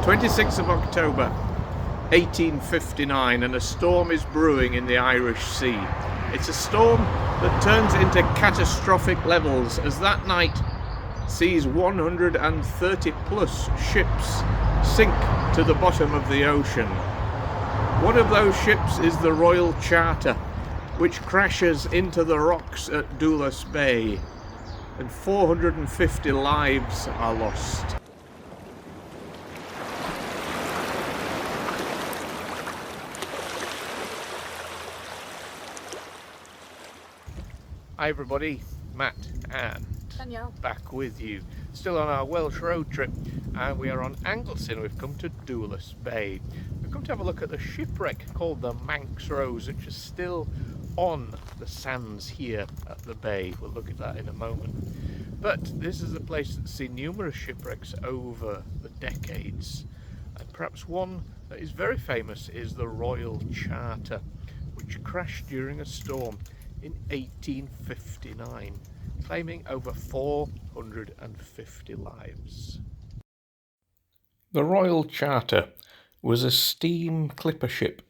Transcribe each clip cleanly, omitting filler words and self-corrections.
26th of October 1859, and a storm is brewing in the Irish Sea. It's a storm that turns into catastrophic levels as that night sees 130 plus ships sink to the bottom of the ocean. One of those ships is the Royal Charter, which crashes into the rocks at Dulas Bay, and 450 lives are lost. Hi everybody, Matt and Danielle back with you. Still on our Welsh road trip, and we are on Anglesey and we've come to Dulas Bay. We've come to have a look at the shipwreck called the Manx Rose, which is still on the sands here at the bay. We'll look at that in a moment. But this is a place that's seen numerous shipwrecks over the decades, and perhaps one that is very famous is the Royal Charter, which crashed during a storm in 1859, claiming over 450 lives. The Royal Charter was a steam clipper ship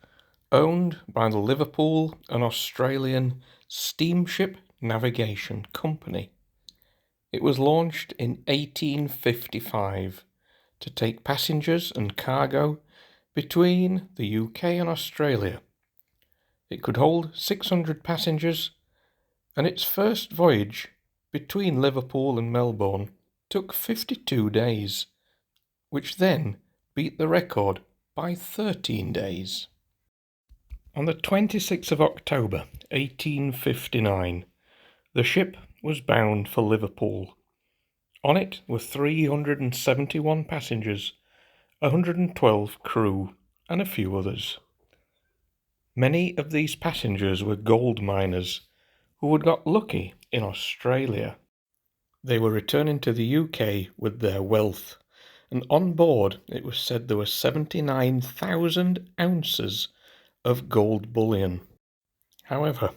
owned by the Liverpool and Australian Steamship Navigation Company. It was launched in 1855 to take passengers and cargo between the UK and Australia. It could hold 600 passengers, and its first voyage between Liverpool and Melbourne took 52 days, which then beat the record by 13 days. On the 26th of October 1859, the ship was bound for Liverpool. On it were 371 passengers, 112 crew, and a few others. Many of these passengers were gold miners who had got lucky in Australia. They were returning to the UK with their wealth, and on board it was said there were 79,000 ounces of gold bullion. However,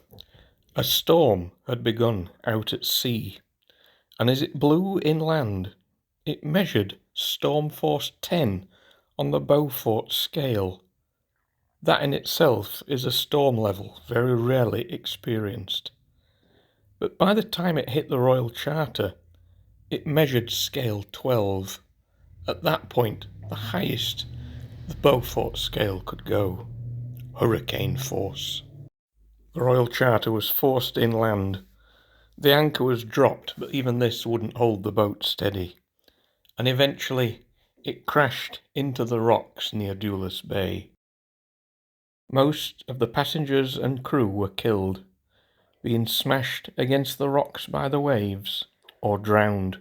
a storm had begun out at sea, and as it blew inland, it measured storm force 10 on the Beaufort scale. That in itself is a storm level very rarely experienced. But by the time it hit the Royal Charter, it measured scale 12. At that point, the highest the Beaufort scale could go. Hurricane force. The Royal Charter was forced inland. The anchor was dropped, but even this wouldn't hold the boat steady. And eventually, it crashed into the rocks near Dulas Bay. Most of the passengers and crew were killed, being smashed against the rocks by the waves or drowned.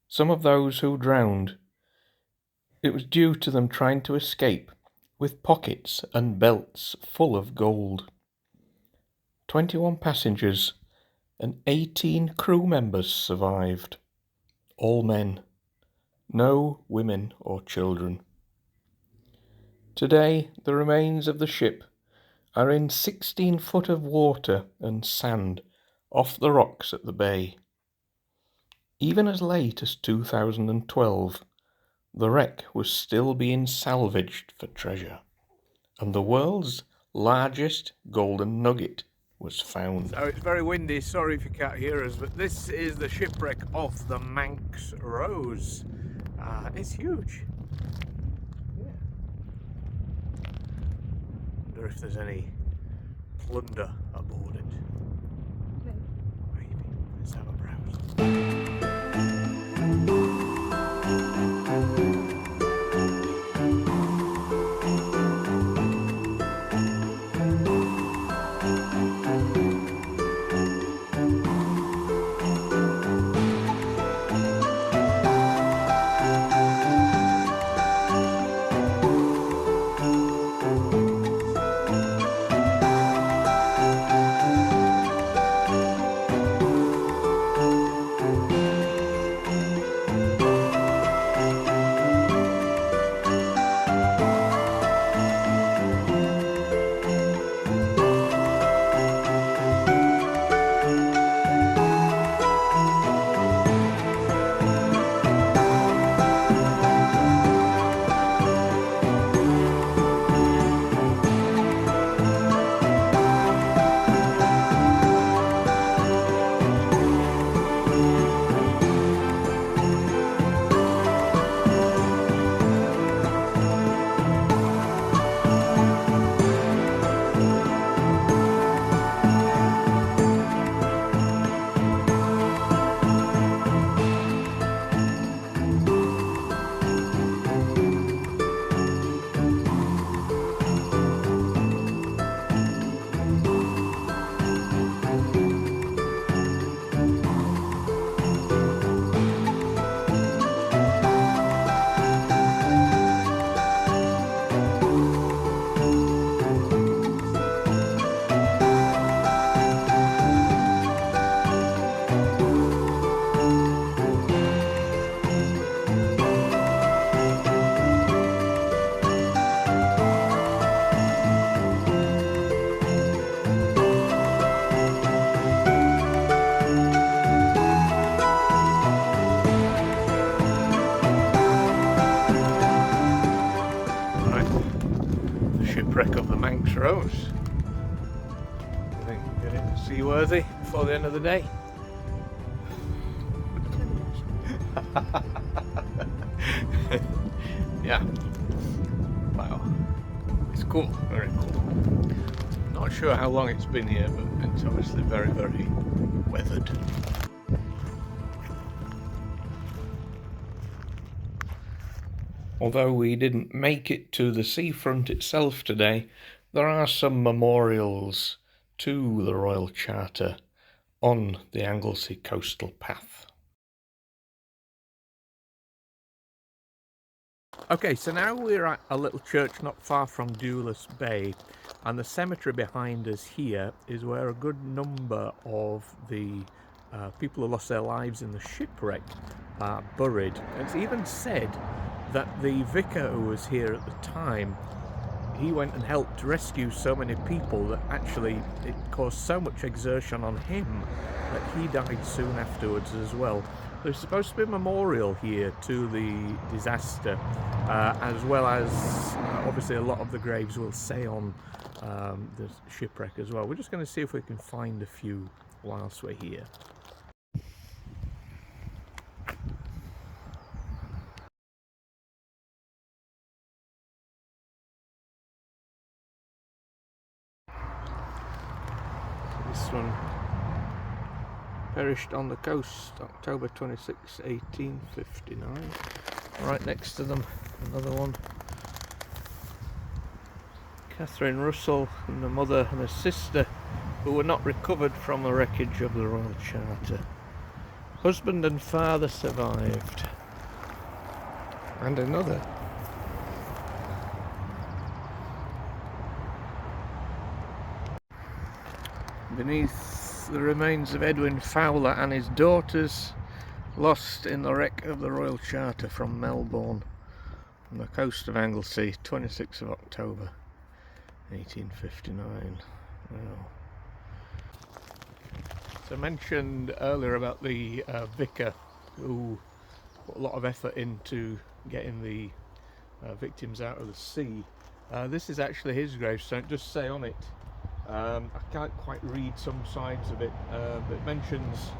Some of those who drowned, it was due to them trying to escape with pockets and belts full of gold. 21 passengers and 18 crew members survived, all men, no women or children. Today, the remains of the ship are in 16 foot of water and sand off the rocks at the bay. Even as late as 2012, the wreck was still being salvaged for treasure, and the world's largest golden nugget was found. So it's very windy, sorry if you can't hear us, but this is the shipwreck of the Manx Rose. It's huge. Wonder if there's any plunder aboard it. Maybe. Let's have a browse. Rose. I think get it seaworthy before the end of the day. Yeah. Wow. It's cool. Very cool. Not sure how long it's been here, but it's obviously very, very weathered. Although we didn't make it to the seafront itself today, there are some memorials to the Royal Charter on the Anglesey coastal path. Okay, so now we're at a little church not far from Dulas Bay, and the cemetery behind us here is where a good number of the people who lost their lives in the shipwreck are buried. It's even said that the vicar who was here at the time, he went and helped rescue so many people that actually it caused so much exertion on him that he died soon afterwards as well. There's supposed to be a memorial here to the disaster, as well as obviously a lot of the graves will say on the shipwreck as well. We're just going to see if we can find a few whilst we're here. This one perished on the coast, October 26, 1859. Right next to them, another one. Catherine Russell and the mother and her sister, who were not recovered from the wreckage of the Royal Charter. Husband and father survived. And another. Beneath the remains of Edwin Fowler and his daughters, lost in the wreck of the Royal Charter from Melbourne on the coast of Anglesey, 26th of October 1859. Wow. So I mentioned earlier about the vicar who put a lot of effort into getting the victims out of the sea. This is actually his gravestone. It does say on it, I can't quite read some sides of it, but it mentions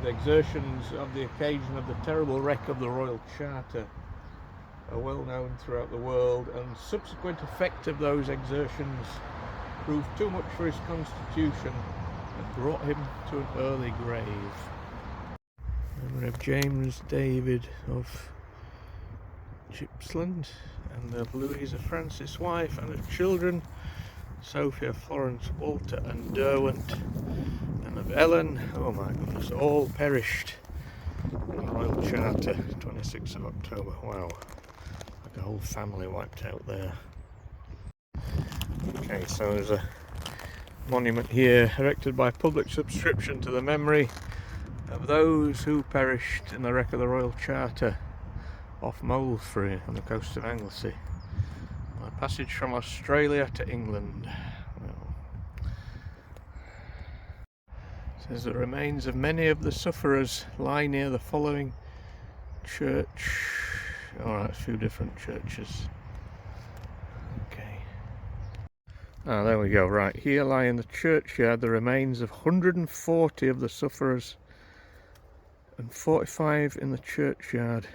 the exertions of the occasion of the terrible wreck of the Royal Charter are well known throughout the world, and subsequent effect of those exertions proved too much for his constitution and brought him to an early grave. Memory of James David of Gippsland, and of Louisa Francis' wife and her children, Sophia, Florence, Walter and Derwent, and of Ellen, oh my goodness, all perished in the Royal Charter, 26th of October. Wow, like a whole family wiped out there. Okay, so there's a monument here erected by public subscription to the memory of those who perished in the wreck of the Royal Charter off Molesbury on the coast of Anglesey. A passage from Australia to England. Well, says the remains of many of the sufferers lie near the following church. Alright, a few different churches. Okay. Ah, there we go. Right, here lie in the churchyard the remains of 140 of the sufferers and 45 in the churchyard.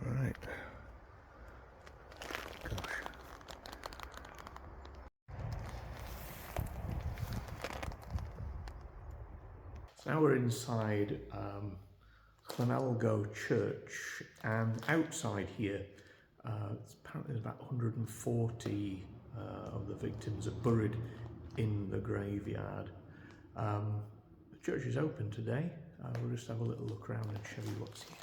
Right. Gosh. So now we're inside Llanelgo Church, and outside here, apparently about 140 of the victims are buried in the graveyard. The church is open today. We'll just have a little look around and show you what's here.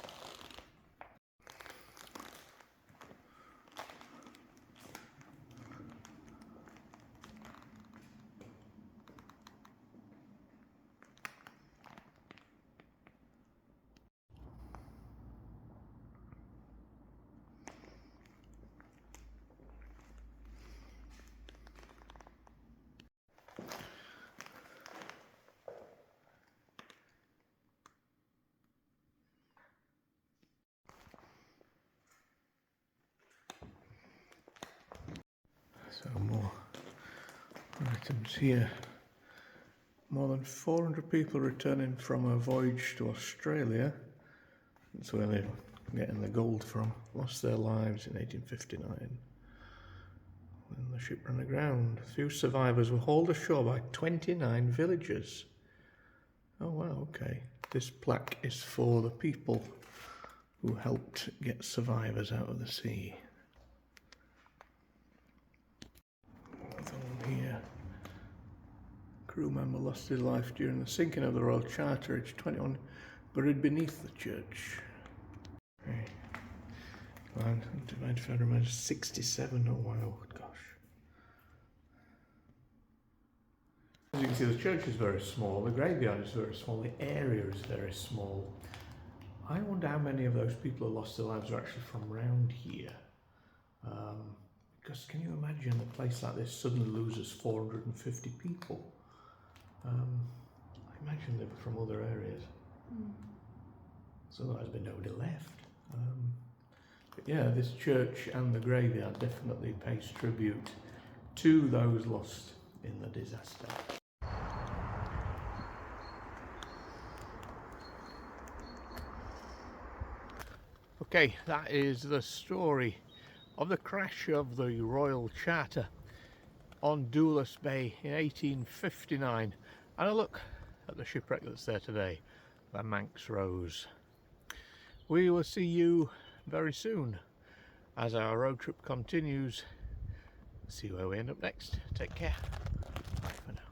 So more items here. More than 400 people returning from a voyage to Australia, that's where they're getting the gold from, lost their lives in 1859 when the ship ran aground. A few survivors were hauled ashore by 29 villagers. Oh wow, okay. This plaque is for the people who helped get survivors out of the sea. What's on here? Crew member lost his life during the sinking of the Royal Charter, aged 21, buried beneath the church. Okay. 67, oh wow, gosh. As you can see, the church is very small, the graveyard is very small, the area is very small. I wonder how many of those people who lost their lives are actually from around here. Because can you imagine a place like this suddenly loses 450 people? I imagine they were from other areas. So there's been nobody left. But yeah, this church and the graveyard definitely pays tribute to those lost in the disaster. Okay, that is the story of the crash of the Royal Charter on Dulas Bay in 1859, and a look at the shipwreck that's there today, the Manx Rose. We will see you very soon as our road trip continues. See where we end up next. Take care. Bye for now.